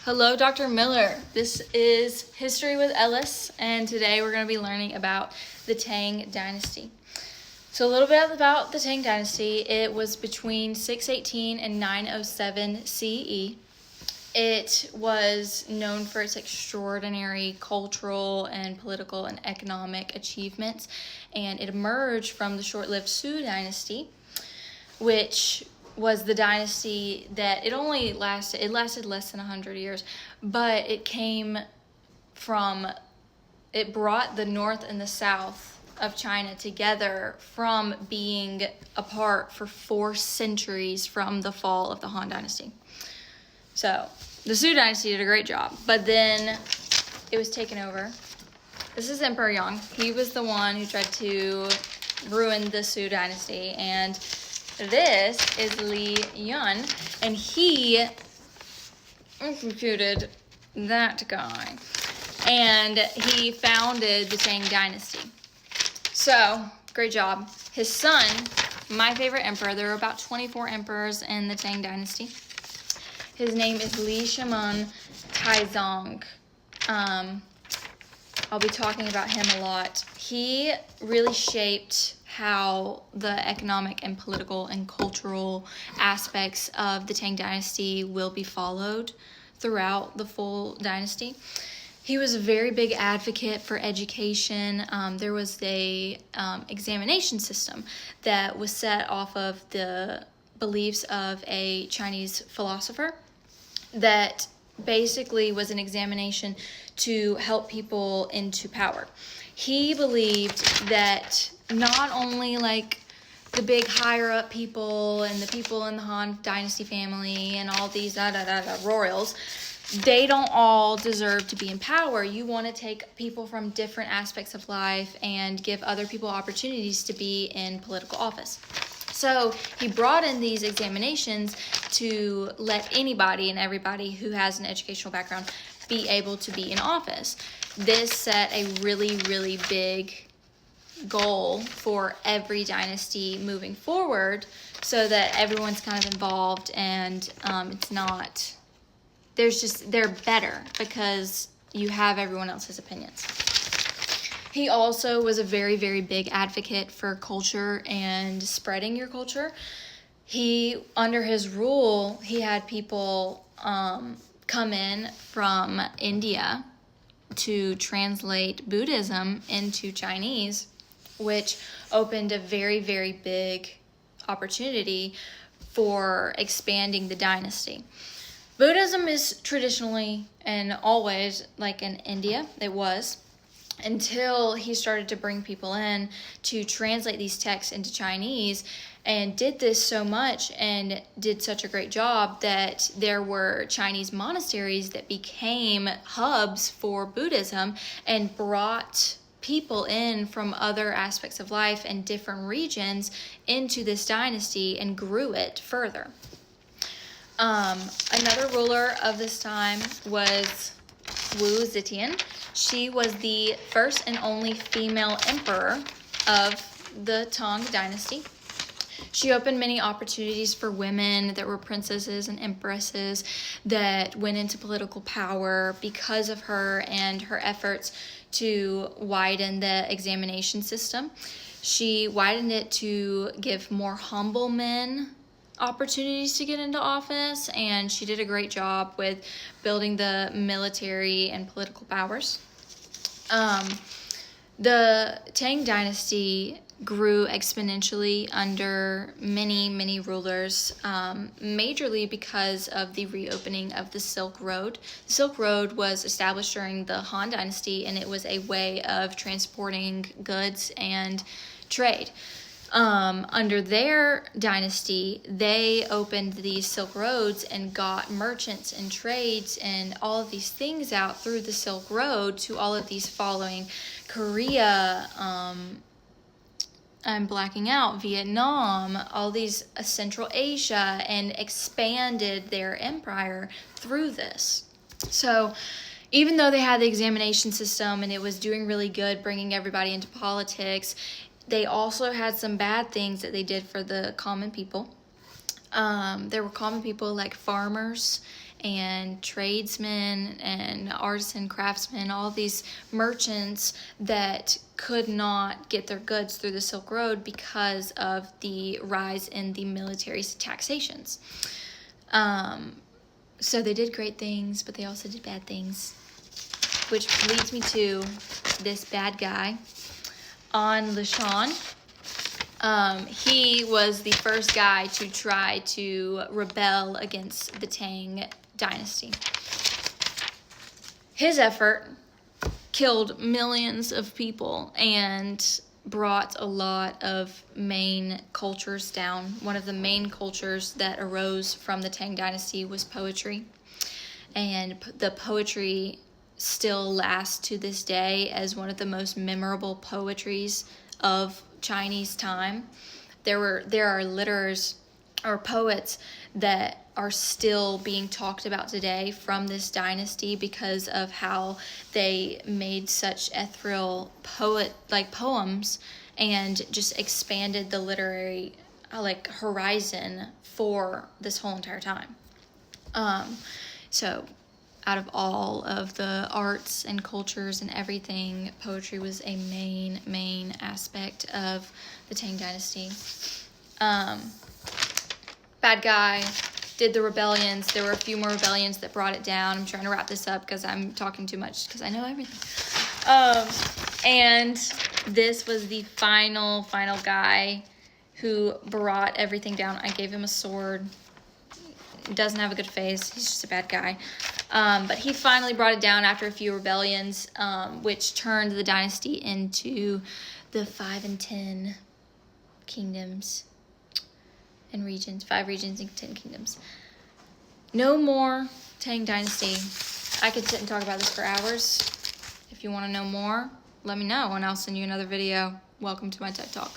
Hello, Dr. Miller. This is History with Ellis, and today we're going to be learning about the Tang Dynasty. So a little bit about the Tang Dynasty. It was between 618 and 907 CE. It was known for its extraordinary cultural and political and economic achievements, and it emerged from the short-lived Sui Dynasty, which was the dynasty that it lasted less than 100 years, but it brought the north and the south of China together from being apart for 4 centuries from the fall of the Han Dynasty. So the Sui Dynasty did a great job, but then it was taken over. This is Emperor Yang. He was the one who tried to ruin the Sui Dynasty, and this is Li Yun, and he executed that guy, and he founded the Tang Dynasty. So, great job. His son, my favorite emperor, there were about 24 emperors in the Tang Dynasty. His name is Li Shiman Taizong. I'll be talking about him a lot. He really shaped how the economic and political and cultural aspects of the Tang Dynasty will be followed throughout the full dynasty. He was a very big advocate for education. There was a examination system that was set off of the beliefs of a Chinese philosopher that basically was an examination to help people into power. He believed that not only like the big higher up people and the people in the Han Dynasty family and all these royals, they don't all deserve to be in power. You want to take people from different aspects of life and give other people opportunities to be in political office. So he brought in these examinations to let anybody and everybody who has an educational background be able to be in office. This set a really, really big goal for every dynasty moving forward so that everyone's kind of involved, and they're better because you have everyone else's opinions. He also was a very, very big advocate for culture and spreading your culture. Under his rule, he had people come in from India to translate Buddhism into Chinese, which opened a very, very big opportunity for expanding the dynasty. Buddhism is traditionally and always like in India, it was, until he started to bring people in to translate these texts into Chinese, and did this so much and did such a great job that there were Chinese monasteries that became hubs for Buddhism and brought people in from other aspects of life and different regions into this dynasty and grew it further. Another ruler of this time was Wu Zetian. She was the first and only female emperor of the Tang Dynasty. She opened many opportunities for women that were princesses and empresses that went into political power because of her and her efforts to widen the examination system. She widened it to give more humble men opportunities to get into office, and she did a great job with building the military and political powers. The Tang Dynasty grew exponentially under many, many rulers, majorly because of the reopening of the Silk Road. The Silk Road was established during the Han Dynasty, and it was a way of transporting goods and trade. Under their dynasty, they opened these Silk Roads and got merchants and trades and all of these things out through the Silk Road to all of these following Korea, I'm blacking out, Vietnam, all these Central Asia, and expanded their empire through this. So even though they had the examination system and it was doing really good, bringing everybody into politics, they also had some bad things that they did for the common people. There were common people like farmers and tradesmen and artisan craftsmen, all these merchants that could not get their goods through the Silk Road because of the rise in the military taxations. So they did great things, but they also did bad things, which leads me to this bad guy, An Lushan. He was the first guy to try to rebel against the Tang Dynasty. His effort killed millions of people and brought a lot of main cultures down. One of the main cultures that arose from the Tang Dynasty was poetry. And the poetry still lasts to this day as one of the most memorable poetries of Chinese time. There are literateurs or poets that are still being talked about today from this dynasty because of how they made such ethereal poems and just expanded the literary horizon for this whole entire time. So out of all of the arts and cultures and everything, poetry was a main aspect of the Tang Dynasty. Bad guy, did the rebellions. There were a few more rebellions that brought it down. I'm trying to wrap this up because I'm talking too much because I know everything. And this was the final guy who brought everything down. I gave him a sword. Doesn't have a good face. He's just a bad guy. But he finally brought it down after a few rebellions, which turned the dynasty into the 5 and 10 kingdoms and regions. 5 regions and 10 kingdoms. No more Tang Dynasty. I could sit and talk about this for hours. If you want to know more, let me know and I'll send you another video. Welcome to my TED Talk.